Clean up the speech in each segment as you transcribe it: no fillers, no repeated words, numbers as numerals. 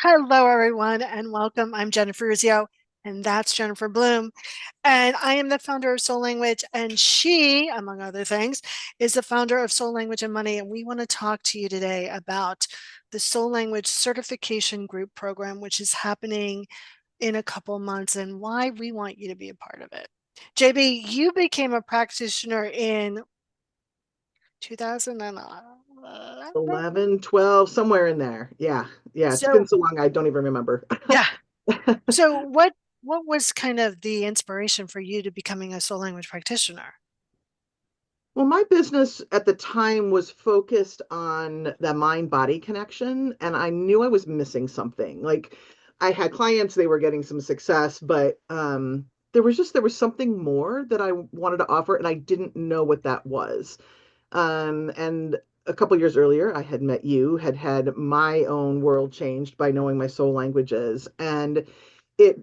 Hello, everyone, and welcome. I'm Jennifer Urzio, and that's Jennifer Bloom. And I am the founder of Soul Language, and she, among other things, is the founder of Soul Language and Money. And we want to talk to you today about the Soul Language Certification Group program, which is happening in a couple months, and why we want you to be a part of it. JB, you became a practitioner in 2011. 11, 12, somewhere in there. Yeah. Yeah. It's been So, so long, I don't even remember. yeah. So what was kind of the inspiration for you to becoming a soul language practitioner? Well, my business at the time was focused on the mind body connection, and I knew I was missing something. Like I had clients, they were getting some success, but there was something more that I wanted to offer, and I didn't know what that was. And a couple years earlier, I had met you, had my own world changed by knowing my soul languages. And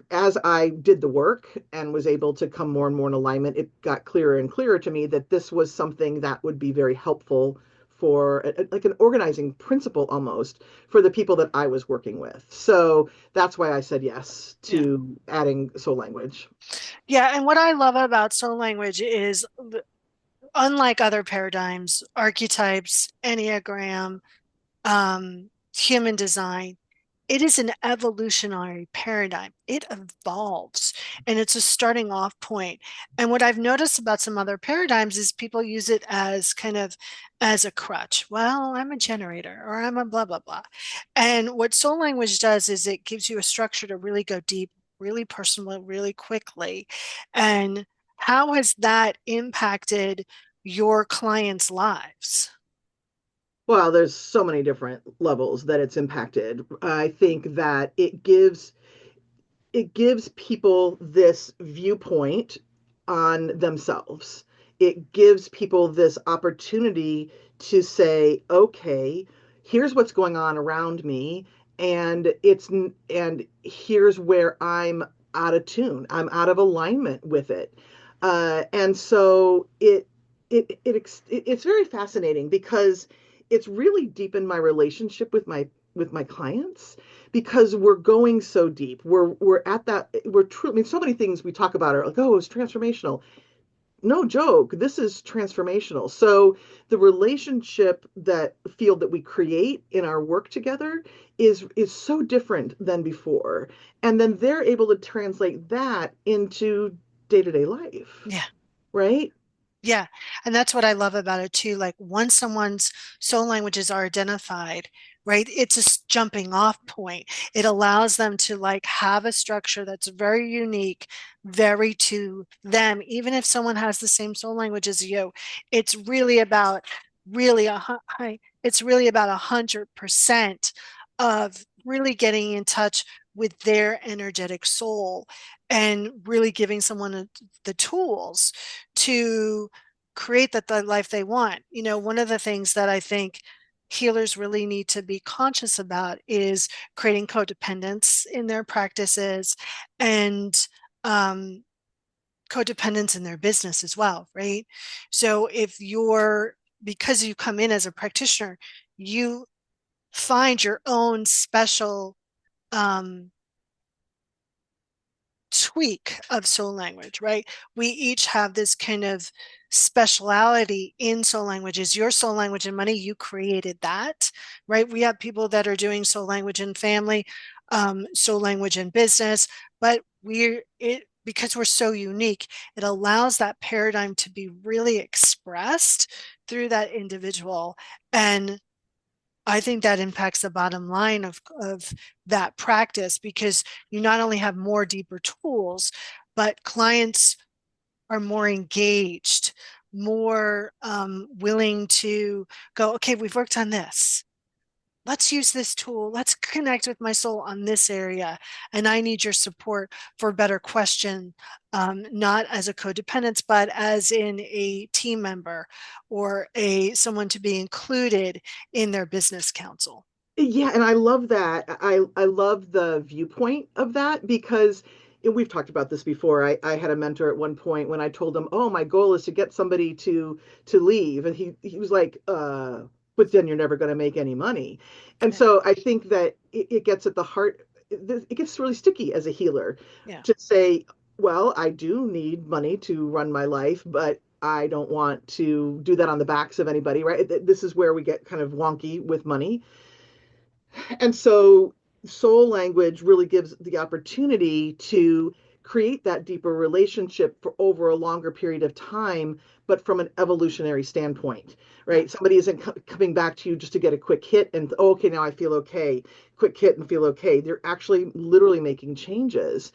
as I did the work and was able to come more and more in alignment, it got clearer and clearer to me that this was something that would be very helpful for like an organizing principle almost for the people that I was working with. So that's why I said yes Yeah. to adding soul language. Yeah, and what I love about soul language is unlike other paradigms, archetypes, Enneagram, human design, it is an evolutionary paradigm. It evolves and it's a starting off point. And what I've noticed about some other paradigms is people use it as kind of as a crutch. Well, I'm a generator or I'm a blah, blah, blah. And what soul language does is it gives you a structure to really go deep, really personal, really quickly. And how has that impacted your clients' lives? Well, there's so many different levels that it's impacted. I think that it gives people this viewpoint on themselves. It gives people this opportunity to say, okay, here's what's going on around me, and here's where I'm out of tune. I'm out of alignment with it. And so it's very fascinating because it's really deepened my relationship with my clients because we're going so deep. We're at that. We're true. I mean, so many things we talk about are like, oh, it's transformational. No joke. This is transformational. So the relationship that field that we create in our work together is so different than before, and then they're able to translate that into day to day life, Yeah. right? Yeah, and that's what I love about it too. Like once someone's soul languages are identified, right, it's a jumping off point. It allows them to like have a structure that's very unique, very to them. Even if someone has the same soul language as you, it's really about really it's really about 100% of really getting in touch with their energetic soul and really giving someone the tools to create the life they want. You know, one of the things that I think healers really need to be conscious about is creating codependence in their practices and um, codependence in their business as well, right? So if you're, because you come in as a practitioner, you find your own special um, tweak of soul language, right? We each have this kind of speciality in soul languages. Your soul language and money, you created that, right? We have people that are doing soul language in family, soul language in business, but we're it because we're so unique, it allows that paradigm to be really expressed through that individual. And I think that impacts the bottom line of that practice because you not only have more deeper tools, but clients are more engaged, more willing to go, okay, we've worked on this. Let's use this tool. Let's connect with my soul on this area. And I need your support for a better question, not as a codependence, but as in a team member or a someone to be included in their business council. Yeah, and I love that. I love the viewpoint of that because we've talked about this before. I had a mentor at one point when I told him, "Oh, my goal is to get somebody to leave," and he was like, but then you're never going to make any money. And Okay. so I think that it gets at the heart, it gets really sticky as a healer Yeah. to say, well, I do need money to run my life, but I don't want to do that on the backs of anybody, right? This is where we get kind of wonky with money. And so soul language really gives the opportunity to create that deeper relationship for over a longer period of time, but from an evolutionary standpoint, Yeah. right? Somebody isn't coming back to you just to get a quick hit and, oh, okay, now I feel okay, quick hit and feel okay. They're actually literally making changes.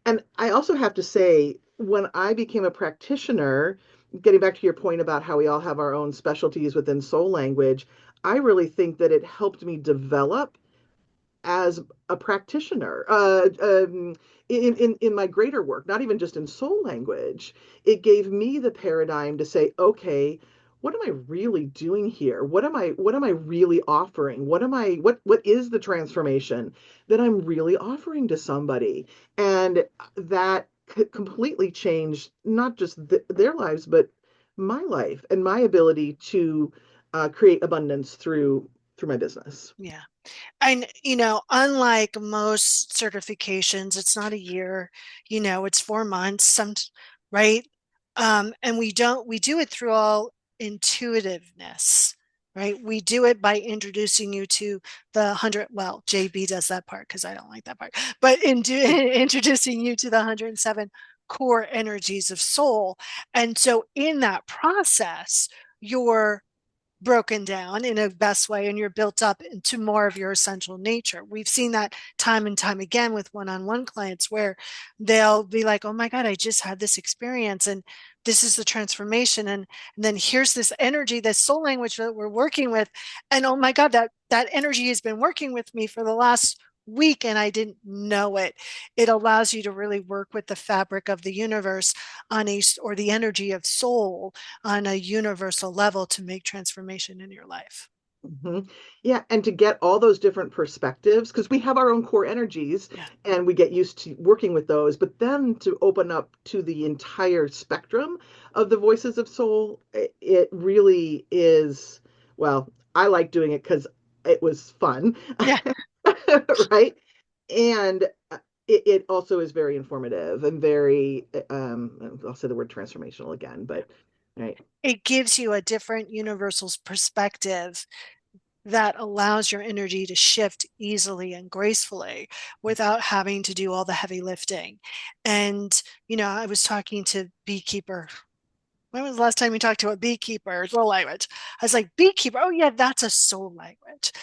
And I also have to say, when I became a practitioner, getting back to your point about how we all have our own specialties within soul language, I really think that it helped me develop as a practitioner in my greater work, not even just in soul language. It gave me the paradigm to say, okay, what am I really doing here? What am I really offering? What is the transformation that I'm really offering to somebody? And that completely changed not just their lives, but my life and my ability to create abundance through my business. Yeah. And, unlike most certifications, it's not a year, it's 4 months, right? And we do it through all intuitiveness, right? We do it by introducing you to the 100, well, JB does that part because I don't like that part, but introducing you to the 107 core energies of soul. And so in that process, you're broken down in a best way and you're built up into more of your essential nature. We've seen that time and time again with one-on-one clients where they'll be like, oh my God, I just had this experience and this is the transformation. And then here's this energy, this soul language that we're working with. And oh my God, that energy has been working with me for the last week and I didn't know it. It allows you to really work with the fabric of the universe or the energy of soul on a universal level to make transformation in your life. hmm Yeah, and to get all those different perspectives, because we have our own core energies Yeah. and we get used to working with those, but then to open up to the entire spectrum of the voices of soul, it really is, well, I like doing it because it was fun, Yeah. right? And it also is very informative and very, I'll say the word transformational again, Yeah. but right. It gives you a different universal perspective that allows your energy to shift easily and gracefully without having to do all the heavy lifting. And, I was talking to beekeeper. When was the last time you talked to a beekeeper? Soul language. I was like, beekeeper. Oh, yeah, that's a soul language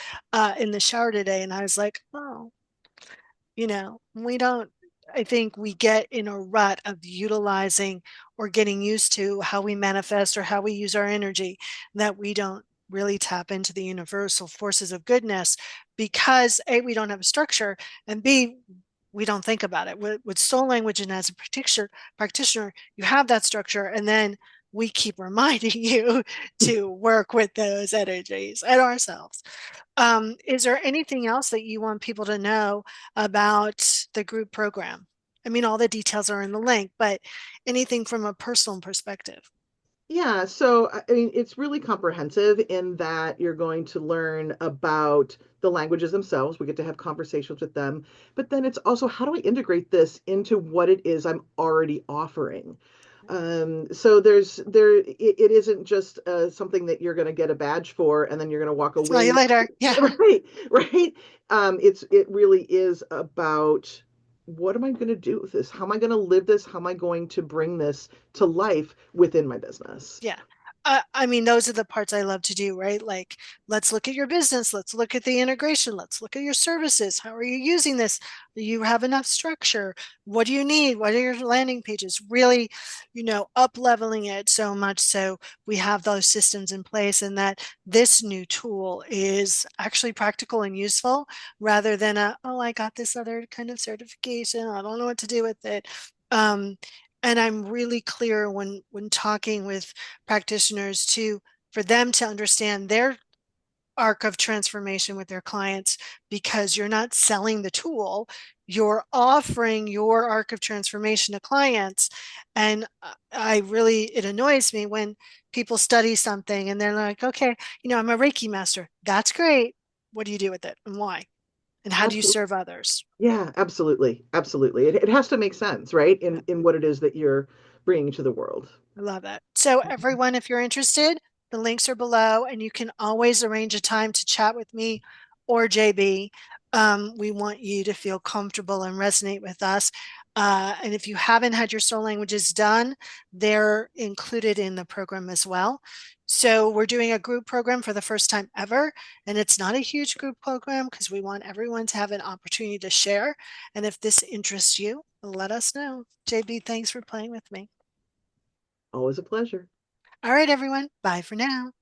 in the shower today. And I was like, oh, we don't, I think we get in a rut of utilizing or getting used to how we manifest or how we use our energy that we don't really tap into the universal forces of goodness because A, we don't have a structure, and B, we don't think about it. With soul language and as a practitioner, you have that structure, and then we keep reminding you to work with those energies and ourselves. Is there anything else that you want people to know about the group program? I mean, all the details are in the link, but anything from a personal perspective? Yeah, so I mean, it's really comprehensive in that you're going to learn about the languages themselves. We get to have conversations with them, but then it's also how do I integrate this into what it is I'm already offering? So it isn't just something that you're going to get a badge for and then you're going to walk See you away. later. Yeah. Right, right. It really is about what am I going to do with this? How am I going to live this? How am I going to bring this to life within my business? Yeah. I mean, those are the parts I love to do, right? Like, let's look at your business. Let's look at the integration. Let's look at your services. How are you using this? Do you have enough structure? What do you need? What are your landing pages? Really, up leveling it so much so we have those systems in place and that this new tool is actually practical and useful rather than oh, I got this other kind of certification. I don't know what to do with it. Um, and I'm really clear when talking with practitioners to for them to understand their arc of transformation with their clients because you're not selling the tool, you're offering your arc of transformation to clients. And I really, it annoys me when people study something and they're like, okay, I'm a Reiki master. That's great. What do you do with it and why? And how do you Absolutely. serve others? Yeah, absolutely. Absolutely. It has to make sense, right? In what it is that you're bringing to the world. I love that. So, everyone, if you're interested, the links are below, and you can always arrange a time to chat with me or JB. We want you to feel comfortable and resonate with us. And if you haven't had your soul languages done, they're included in the program as well. So, we're doing a group program for the first time ever, and it's not a huge group program because we want everyone to have an opportunity to share. And if this interests you, let us know. JB, thanks for playing with me. Always a pleasure. All right, everyone. Bye for now.